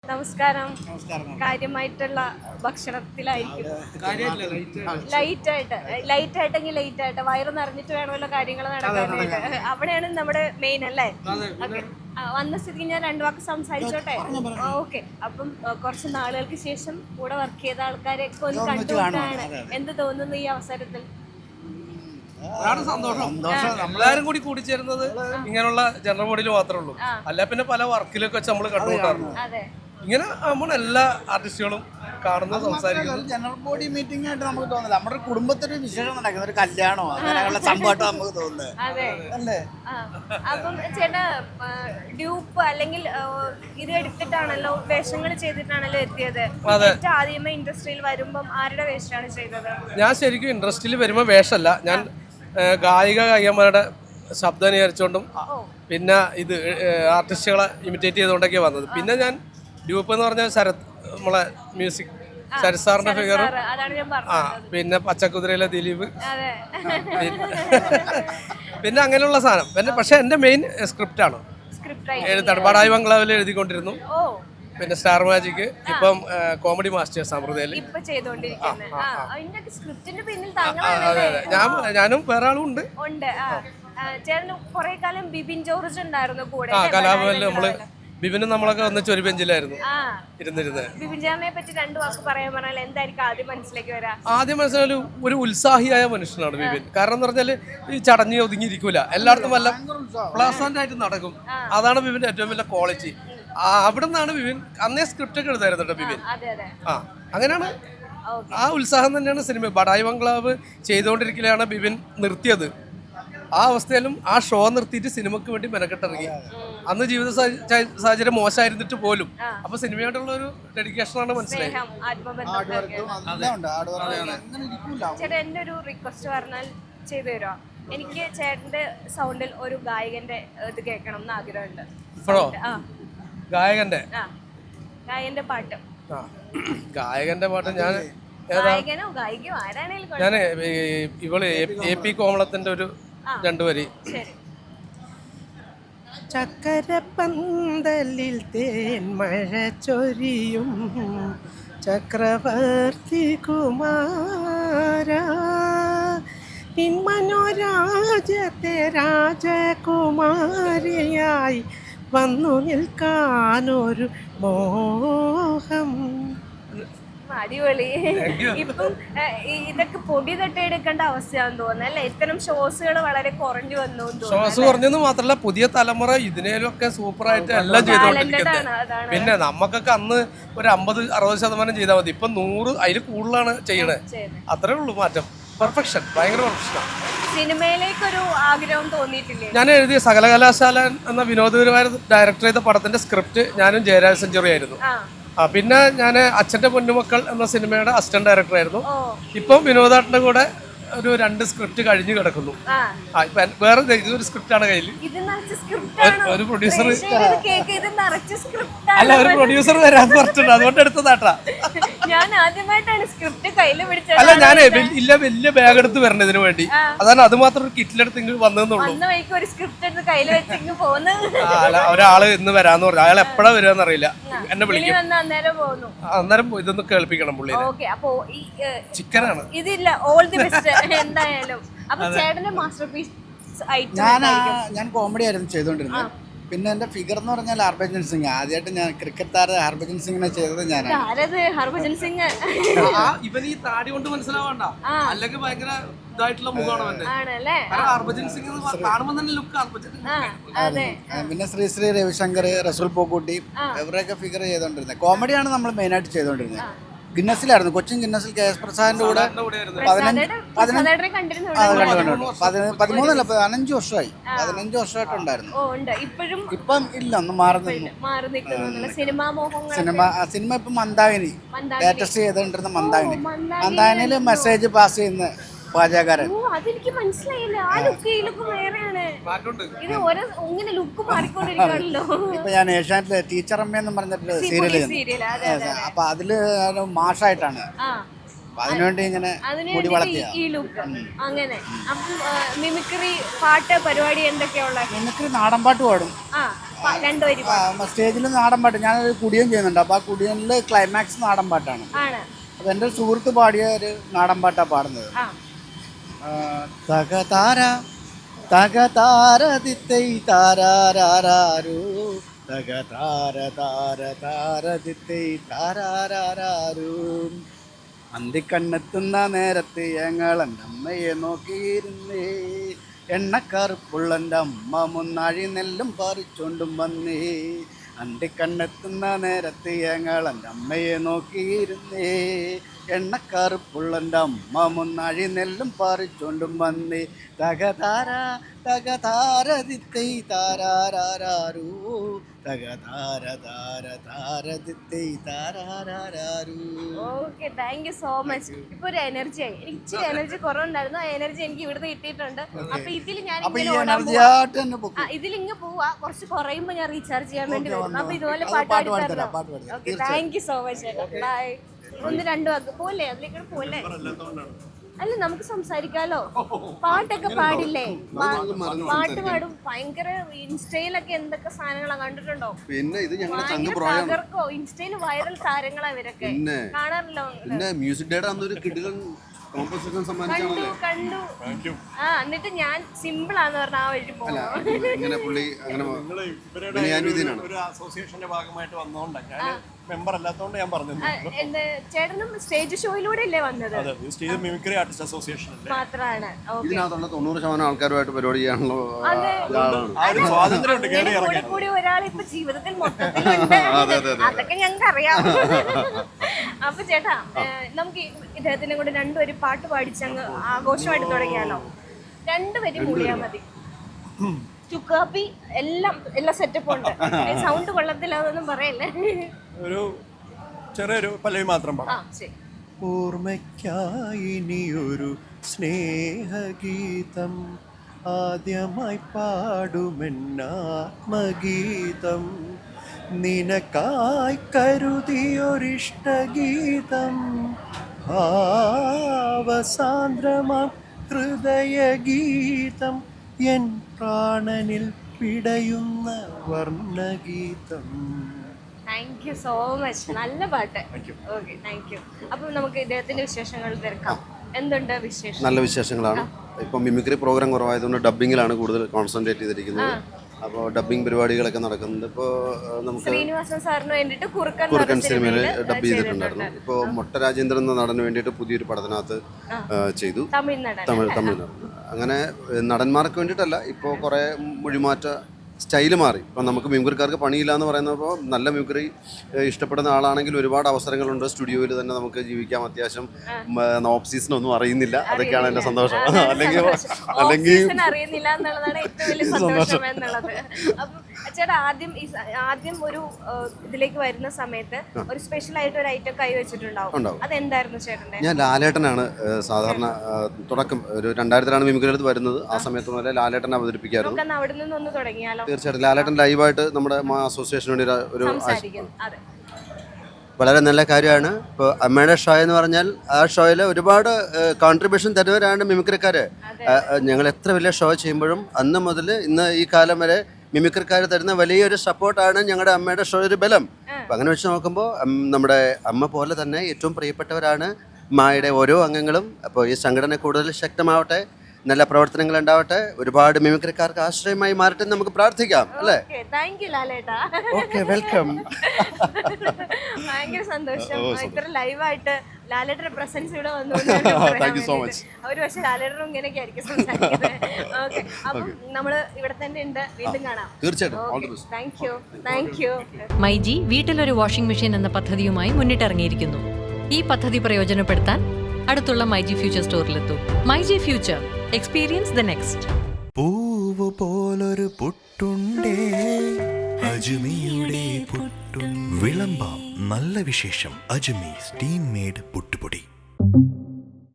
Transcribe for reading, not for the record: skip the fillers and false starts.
നമസ്കാരം. കാര്യമായിട്ടുള്ള ഭക്ഷണത്തിലായിരിക്കും. ലൈറ്റായിട്ടെങ്കിൽ ലൈറ്റായിട്ട് വയറ് നിറഞ്ഞിട്ട് വേണമല്ലോ കാര്യങ്ങൾ നടക്കാനായിട്ട്. അവിടെയാണ് നമ്മുടെ മെയിൻ അല്ലേ? ഓക്കെ, വന്ന സ്ഥിതിക്ക് ഞാൻ രണ്ടു വാക്ക് സംസാരിച്ചോട്ടെ. ഓക്കെ, അപ്പം കുറച്ച് നാളുകൾക്ക് ശേഷം കൂടെ വർക്ക് ചെയ്ത ആൾക്കാരെ ഒന്ന് കണ്ടുകൊണ്ടാണ്. എന്ത് തോന്നുന്നു ഈ അവസരത്തിൽ? സന്തോഷം. നമ്മളാരും കൂടി കൂടിച്ചേരുന്നത് ഇങ്ങനെയുള്ള ജനറൽ ബോഡിയിൽ മാത്രമേ ഉള്ളൂ. അല്ല പിന്നെ പല വർക്കിലൊക്കെ വെച്ച് നമ്മൾ കണ്ടുകൊണ്ടായിരുന്നു. ഇങ്ങനെ നമ്മൾ എല്ലാ ആർട്ടിസ്റ്റുകളും കാണുന്ന സംസാരിക്കുന്നത് ജനറൽ ബോഡി മീറ്റിംഗ് ആയിട്ട് നമുക്ക് തോന്നില്ല. നമ്മുടെ കുടുംബത്തിന് വിശേഷം നടക്കുന്ന ഒരു കല്യാണമോ അങ്ങനെയുള്ള സംഭവമായിട്ട് നമുക്ക് തോന്നുന്നത് അല്ലേ? അപ്പം ചേട്ടാ ഡ്യൂപ്പ് അല്ലെങ്കിൽ ഇത് എടുത്തിട്ടാണല്ലോ, വേഷങ്ങൾ ചെയ്തിട്ടാണല്ലോ എത്തിയത്. ആദ്യമേ ഇൻഡസ്ട്രിയിൽ വരുമ്പം ആരുടെ വേഷമാണ് ചെയ്തത്? ഞാൻ ശരിക്കും ഇൻഡസ്ട്രിയിൽ വരുമ്പോൾ വേഷമല്ല, ഞാൻ ഗായികമാരുടെ ശബ്ദം അനുകരിച്ചുകൊണ്ടും പിന്നെ ഇത് ആർട്ടിസ്റ്റുകളെ ഇമിറ്റേറ്റ് ചെയ്തുകൊണ്ടൊക്കെയാണ് വന്നത്. പിന്നെ ഞാൻ ഡ്യൂപ്പ് എന്ന് പറഞ്ഞാൽ ശരത്, നമ്മളെ മ്യൂസിക് ശരത് സാറിന്റെ ഫിഗറും, പിന്നെ പച്ചക്കുതിരയിലെ ദിലീപ്, പിന്നെ അങ്ങനെയുള്ള സാധനം. പിന്നെ പക്ഷെ എൻ്റെ മെയിൻ സ്ക്രിപ്റ്റാണ് എഴുത്താണ്. ബഡായി ബംഗ്ലാവിൽ എഴുതിക്കൊണ്ടിരുന്നു. പിന്നെ സ്റ്റാർ മാജിക്, ഇപ്പം കോമഡി മാസ്റ്റേഴ്സ് അമൃതയിൽ. ഞാനും വേറെ ആളും ഉണ്ട്. കലാഭവനിൽ നമ്മള് ബിബിനും നമ്മളൊക്കെ ഒന്നിച്ച് ഒരു ബെഞ്ചിലായിരുന്നു ഇരുന്നിരുന്നത്. ആദ്യം മനസ്സിലായാലും ഒരു ഉത്സാഹിയായ മനുഷ്യനാണ് ബിബിൻ. കാരണം എന്ന് പറഞ്ഞാല് ഈ ചടഞ്ഞ് ഒതുങ്ങിയിരിക്കൂല, എല്ലായിടത്തും വല്ല പ്ലാസന്റ് ആയിട്ട് നടക്കും. അതാണ് ബിബിന്റെ ഏറ്റവും വലിയ ക്വാളിറ്റി. അവിടെ നിന്നാണ് ബിബിൻ അന്നേ സ്ക്രിപ്റ്റ് ഒക്കെ എഴുതായിരുന്നു കേട്ടോ ബിബിൻ. അങ്ങനെയാണ് ആ ഉത്സാഹം തന്നെയാണ് സിനിമ. ബഡായി ബംഗ്ലാവ് ചെയ്തുകൊണ്ടിരിക്കലാണ് ബിബിൻ നിർത്തിയത്. ആ അവസ്ഥയിലും ആ ഷോ നിർത്തിയിട്ട് സിനിമക്ക് വേണ്ടി മെനക്കെട്ടിറങ്ങി. അന്ന് ജീവിത സാഹചര്യം മോശമായിരുന്നിട്ട് പോലും. അപ്പൊ സിനിമയായിട്ടുള്ള ഒരു ഡെഡിക്കേഷനാണ് മനസ്സിലായത്. ചേട്ടാ എന്റെ ഒരു റിക്വസ്റ്റ് പറഞ്ഞാൽ ചെയ്തു തരുമോ? എനിക്ക് ചേട്ടന്റെ സൗണ്ടിൽ ഒരു ഗായകന്റെ ഇത് കേൾക്കണം എന്ന് ആഗ്രഹമുണ്ട്. ഇപ്പോഴോ? ഗായകന്റെ പാട്ട്. ഗായകന്റെ പാട്ട് ഞാൻ ഇവള് AP കോമളത്തിന്റെ ഒരു രണ്ടുപേരി. ചക്കരപ്പന്തലിൽ തേന്മഴ ചൊരിയും ചക്രവർത്തി കുമാര, മനോരാജ്യത്തെ രാജകുമാരിയായി വന്നു നിൽക്കാനൊരു മോഹം. അടിപൊളി. ഇപ്പം ഇതൊക്കെ പൊടി തട്ടിയെടുക്കേണ്ട അവസ്ഥയാണെന്ന് തോന്നുന്നു അല്ലേ? ഇത്തരം ഷോസുകൾ വളരെ കുറഞ്ഞു വന്നു. ഷോസ് കുറഞ്ഞെന്ന് മാത്രമല്ല, പുതിയ തലമുറ ഇതിനൊക്കെ സൂപ്പറായിട്ട് എല്ലാം ചെയ്തുകൊണ്ടിരിക്കുന്നത്. പിന്നെ നമുക്കൊക്കെ അന്ന് ഒരു 50-60% ചെയ്താൽ മതി. ഇപ്പൊ 100 അതിൽ കൂടുതലാണ് ചെയ്യണേ. അത്രേ ഉള്ളൂ മാറ്റം. പെർഫെക്ഷൻ, ഭയങ്കര പെർഫെക്ഷനാണ്. സിനിമയിലേക്കൊരു ആഗ്രഹം തോന്നിയിട്ടില്ലേ? ഞാൻ എഴുതിയ സകലകലാശാല എന്ന വിനോദപരമായ ഡയറക്ടർ ചെയ്ത പടത്തിന്റെ സ്ക്രിപ്റ്റ് ഞാനും ജയരാജ് സെഞ്ചുറി ആയിരുന്നു. പിന്നെ ഞാൻ അച്ഛൻ്റെ പൊന്നുമക്കൾ എന്ന സിനിമയുടെ അസിസ്റ്റന്റ് ഡയറക്ടർ ആയിരുന്നു. ഇപ്പം വിനോദാട്ടിന്റെ കൂടെ ഒരു 2 സ്ക്രിപ്റ്റ് കഴിഞ്ഞു കിടക്കുന്നു. വേറെ ഒരു സ്ക്രിപ്റ്റാണ് കയ്യിൽ. ഒരു പ്രൊഡ്യൂസർ ഒരു പ്രൊഡ്യൂസർ വരാന്ന് പറഞ്ഞിട്ടുണ്ട്, അതുകൊണ്ട് എടുത്തതാട്ടാ. അല്ല, ഞാൻ വലിയ ബാഗ് എടുത്ത് വരണം ഇതിനു വേണ്ടി. അതാണ് അത് മാത്രം ഒരു കിറ്റിലെടുത്ത് ഇങ്ങോട്ട് വന്നതെന്നുള്ളൂ. ഒരാള് ഇന്ന് വരാന്ന് പറഞ്ഞു. അയാൾ എപ്പോഴാ വരികയെന്ന് അറിയില്ല. എന്നെ വിളിക്കും, അന്നേരം ഇതൊന്ന് കേൾപ്പിക്കണം പുള്ളി. ചിക്കനാണ് ഇതില്ല. ഓൾ ദി ബെസ്റ്റ് എന്തായാലും. അപ്പൊ ചേട്ടന്റെ മാസ്റ്റർപീസ് ഞാൻ കോമഡി ആയിരുന്നു ചെയ്തോണ്ടിരുന്നത്. പിന്നെ എന്റെ ഫിഗർ എന്ന് പറഞ്ഞാൽ ഹർഭജൻ സിംഗ്. ആദ്യമായിട്ട് ഞാൻ ക്രിക്കറ്റ് താരം ഹർഭജൻ സിംഗിനെ ചെയ്തത് ഞാനാണ്. ഹർഭജൻ സിംഗ് ഇവൻ ഈ താടി കൊണ്ട് മനസ്സിലാവണ്ട, അല്ലെങ്കിൽ ഭയങ്കര ഇതായിട്ടുള്ള മുഖമാണ്. ഹർഭജൻ സിംഗ് കാണുമ്പോൾ തന്നെ ലുക്ക്. പിന്നെ ശ്രീ രവിശങ്കർ, റസൂൽ പൂക്കുട്ടി, ഇവരെയൊക്കെ ഫിഗർ ചെയ്തോണ്ടിരുന്നത്. കോമഡിയാണ് നമ്മൾ മെയിനായിട്ട് ചെയ്തോണ്ടിരുന്നത്. ഗിന്നസിലായിരുന്നു, കൊച്ചിൻ ഗിന്നസിൽ KS പ്രസാദിന്റെ കൂടെ 15 വർഷമായി. 15 വർഷമായിട്ടുണ്ടായിരുന്നു. ഇപ്പം ഇല്ല, ഒന്ന് മാറി നിന്നു. സിനിമ ഇപ്പം മന്ദാകിനി ലേറ്റസ്റ്റ് ചെയ്തോണ്ടിരുന്ന മന്ദാകിനിയിൽ മെസ്സേജ് പാസ് ചെയ്യുന്ന പാചകക്കാരൻ. ഇപ്പൊ ഞാൻ ഏഷ്യാനെറ്റിലെ ടീച്ചർ അമ്മ എന്ന് പറഞ്ഞിട്ട് സീരിയൽ, അപ്പൊ അതില് മാഷായിട്ടാണ്. അതിനുവേണ്ടി ഇങ്ങനെ മുടി വളർത്തിയ മിമിക്രി പാട്ട് പരിപാടി എന്തൊക്കെയുള്ള? മിമിക്രി നാടൻ പാട്ട് പാടും, രണ്ടുപേരും സ്റ്റേജിൽ നാടൻ പാട്ട് ഞാനൊരു കുടിയൻ ചെയ്യുന്നുണ്ട്. അപ്പോൾ ആ കുടിയനിൽ ക്ലൈമാക്സ് നാടൻ പാട്ടാണ്. ആണ്. അപ്പോൾ എൻ്റെ ഒരു സുഹൃത്ത് പാടിയ ഒരു നാടൻ പാട്ടാണ് പാടുന്നത്. തകതാര തകതാര ദിത്തൈ താരാരാരോ തകതാര താര താര ദിത്തൈ താരാരാരോ അന്തിക്കണ്ണെത്തുന്ന നേരത്ത് ഞങ്ങളെൻ്റെ അമ്മയെ നോക്കിയിരുന്നേ എണ്ണക്കറുപ്പുള്ളൻ്റെ അമ്മ മുന്നാഴി നെല്ലും പറിച്ചോണ്ടും വന്നേ അന്തിക്കണ്ണെത്തുന്ന നേരത്ത് ഞങ്ങളെൻ്റെ അമ്മയെ നോക്കിയിരുന്നേ എണ്ണക്കറുപ്പുള്ളൻ്റെ അമ്മ മുന്നാഴി നെല്ലും പറിച്ചോണ്ടും വന്നേ തകതാര തകതാര ദിത്തൈ താരാരാരോ തകതാര താര താര ദിത്തൈ താരാരാരോ. Okay, thank you so much. ഇപ്പൊ ഒരു എനർജി ആയി. എനിക്ക് ഇച്ചിരി എനർജി കുറവുണ്ടായിരുന്നു. ആ എനർജി എനിക്ക് ഇവിടുന്ന് കിട്ടിയിട്ടുണ്ട്. അപ്പൊ ഇതിൽ ഞാൻ ഇതിലിങ്ങ് പോവാ. കുറച്ച് കുറയുമ്പോ ഞാൻ റീചാർജ് ചെയ്യാൻ വേണ്ടി വരും. അപ്പൊ ഇതുപോലെ പാട്ട് പാടിത്തരാം. Okay, thank you so much. Bye. 1-2 വാക്ക് പോലെ അതിലേക്ക് പോലെ. അല്ല, നമുക്ക് സംസാരിക്കാലോ. പാട്ടൊക്കെ പാടില്ലേ? പാട്ട് പാടും. ഭയങ്കര ഇൻസ്റ്റയിലൊക്കെ എന്തൊക്കെ സാധനങ്ങളാ കണ്ടിട്ടുണ്ടോ? പിന്നെ ഇത് തകർക്കോ. ഇൻസ്റ്റയിൽ വൈറൽ താരങ്ങളാ ഇവരൊക്കെ. കാണാറില്ലോ? പിന്നെ മ്യൂസിക് ഡേയുടെ അന്നൊരു കിടിലൻ കോമ്പസിഷൻ സമ്മാനിച്ചാണല്ലോ. കണ്ടു. എന്നിട്ട് ഞാൻ സിമ്പിൾ ആന്ന് പറഞ്ഞ ആ വഴി പോകും. ഇങ്ങനെ പുള്ളി അങ്ങനെ ഒരു അസോസിയേഷന്റെ ഭാഗമായിട്ട് വന്നോണ്ടാണ് ഞാൻ മെമ്പർ അല്ലാത്തതുകൊണ്ട് ഞാൻ പറഞ്ഞു. ചേട്ടനും സ്റ്റേജ് ഷോയിലൂടെ അല്ലേ വന്നത്? സ്റ്റേജ് മിമിക്രി ആർട്ടിസ്റ്റ് അസോസിയേഷൻ മാത്രമാണ്. ഇതിനകത്തുള്ള 90% ആൾക്കാരുമായിട്ട് പരിപാടി ചെയ്യാനുള്ള സ്വാതന്ത്ര്യം കൂടി ഒരാൾ ഇപ്പൊ ജീവിതത്തിൽ മൊത്തത്തിലുണ്ട്. അതൊക്കെ ഞങ്ങൾക്ക് അറിയാം. അപ്പൊ ചേട്ടാ, നമുക്ക് ഇദ്ദേഹത്തിനെ കൊണ്ട് രണ്ടുപേരും പാട്ട് പാടിച്ചങ്ങ് ആഘോഷമായിട്ട് തുടങ്ങിയാലോ? രണ്ടുപേരും മൂളിയാ മതി. ചുക്കാപ്പി എല്ലാ സെറ്റപ്പും ഉണ്ട്. സൗണ്ട് കൊള്ളത്തില്ലാതൊന്നും പറയല്ലേ. ഒരു ചെറിയൊരു പല്ലവി മാത്രം പാടാം. ഓർമ്മയ്ക്കായിനിയൊരു സ്നേഹഗീതം ആദ്യമായി പാടുമെന്നാത്മഗീതം നിനക്കായി കരുതിയൊരിഷ്ടഗീതം ഭാവസാന്ദ്രമാം ഹൃദയഗീതം എൻ പ്രാണനിൽ പിടയുന്ന വർണ്ണഗീതം. Thank you so much. നല്ല പാട്ട്. Okay, thank you. അപ്പം നമുക്ക് ഇദ്ദേഹത്തിന്റെ വിശേഷങ്ങൾ തിരക്കാം. എന്തുണ്ട് വിശേഷം? നല്ല വിശേഷങ്ങളാണ്. ഇപ്പം മിമിക്രി പ്രോഗ്രാം കുറവായതുകൊണ്ട് ഡബ്ബിങ്ങിലാണ് കൂടുതൽ കോൺസെൻട്രേറ്റ് ചെയ്തിരിക്കുന്നത്. അപ്പോൾ ഡബ്ബിംഗ് പരിപാടികളൊക്കെ നടക്കുന്നുണ്ട്. ഇപ്പോൾ നമുക്ക് ശ്രീനിവാസൻ സാറിന് വേണ്ടിയിട്ട് കുറുക്കൻ സിനിമയിൽ ഡബ് ചെയ്തിട്ടുണ്ടായിരുന്നു. ഇപ്പോൾ മൊട്ട രാജേന്ദ്രൻ എന്ന നടന് വേണ്ടിയിട്ട് പുതിയൊരു പടത്തിനകത്ത് ചെയ്തു. തമിഴ് നടൻ. അങ്ങനെ നടന്മാർക്ക് വേണ്ടിയിട്ടല്ല, ഇപ്പോൾ കുറേ മൊഴിമാറ്റ സ്റ്റൈല് മാറി. ഇപ്പം നമുക്ക് മിമിക്രിക്കാർക്ക് പണിയില്ല എന്ന് പറയുന്നപ്പോൾ നല്ല മിമിക്രി ഇഷ്ടപ്പെടുന്ന ആളാണെങ്കിൽ ഒരുപാട് അവസരങ്ങളുണ്ട്. സ്റ്റുഡിയോയിൽ തന്നെ നമുക്ക് ജീവിക്കാം. അത്യാവശ്യം ഓഫ് സീസണൊന്നും അറിയുന്നില്ല. അതൊക്കെയാണ് എൻ്റെ സന്തോഷം. അല്ലെങ്കിൽ അറിയുന്നില്ല എന്നുള്ളതാണ് ഏറ്റവും വലിയ സന്തോഷം എന്നുള്ളത്. അപ്പം ചേട്ടാ, ആദ്യം ഒരു ഇതിലേക്ക് വരുന്ന സമയത്ത് ഒരു സ്പെഷ്യൽ ആയിട്ട് ഒരു ഐറ്റം കൈവച്ചിട്ടുണ്ടാവും. അതെന്തായിരുന്നു ചേട്ടൻ്റെ? ഞാൻ ലാലേട്ടനാണ് സാധാരണ തുടക്കം. ഒരു 2000-ലാണ് മിമിക്രിയിലെടുത്ത് വരുന്നത്. ആ സമയത്ത് മുതലേ ലാലേട്ടൻ അവതരിപ്പിക്കാറുണ്ട്. അവിടെ നിന്നൊന്ന് തുടങ്ങിയാലോ? തീർച്ചയായിട്ടും. ലാലേട്ടൻ ലൈവായിട്ട് നമ്മുടെ അസോസിയേഷന് വേണ്ടി ഒരു വളരെ നല്ല കാര്യമാണ്. ഇപ്പോൾ അമ്മയുടെ ഷോ എന്ന് പറഞ്ഞാൽ ആ ഷോയിൽ ഒരുപാട് കോൺട്രിബ്യൂഷൻ തരുന്നവരാണ് മിമിക്രിക്കാർ. ഞങ്ങൾ എത്ര വലിയ ഷോ ചെയ്യുമ്പോഴും അന്ന് മുതൽ ഇന്ന് ഈ കാലം വരെ മിമിക്രിക്കാർ തരുന്ന വലിയൊരു സപ്പോർട്ടാണ് ഞങ്ങളുടെ അമ്മയുടെ ഷോ ഒരു ബലം. അപ്പം അങ്ങനെ വെച്ച് നോക്കുമ്പോൾ നമ്മുടെ അമ്മ പോലെ തന്നെ ഏറ്റവും പ്രിയപ്പെട്ടവരാണ് മായുടെ ഓരോ അംഗങ്ങളും. അപ്പോൾ ഈ സംഘടന കൂടുതൽ ശക്തമാവട്ടെ, നല്ല പ്രവർത്തനങ്ങൾ ഉണ്ടാവട്ടെ, ഒരുപാട് മിമിക്രിക്കാർക്ക് ആശ്രയമായി മാറട്ടെ നമുക്ക് പ്രാർത്ഥിക്കാം. അല്ലേ? Okay, welcome. ഭയങ്കര സന്തോഷം. ഇത്ര ലൈവായിട്ട് ലാലേട്ടന്റെ പ്രസൻസ് ഇവിടെ വന്നു. Thank you so much. ഒരു പക്ഷേ ലാലേട്ടനും ഇങ്ങനെയൊക്കെ ആയിരിക്കും സംസാരിക്കുന്നത്. ഓക്കെ, അപ്പം നമ്മൾ ഇവിടെ തന്നെ ഉണ്ട്. വീണ്ടും കാണാം. തീർച്ചയായിട്ടും. Thank you. മൈജി വീട്ടിലൊരു വാഷിംഗ് മെഷീൻ എന്ന പദ്ധതിയുമായി മുന്നിട്ടിറങ്ങിയിരിക്കുന്നു. ഈ പദ്ധതി പ്രയോജനപ്പെടുത്താൻ അടുത്തുള്ള മൈജി ഫ്യൂച്ചർ സ്റ്റോറിലെത്തൂ. MyG future, experience the next. പൂവ് പോലൊരു പുട്ടുണ്ടേ അജ്മിയുടെ പുട്ടും വിളമ്പാം നല്ല വിശേഷം. അജ്മി സ്റ്റീം മെയ്ഡ് പുട്ടുപൊടി.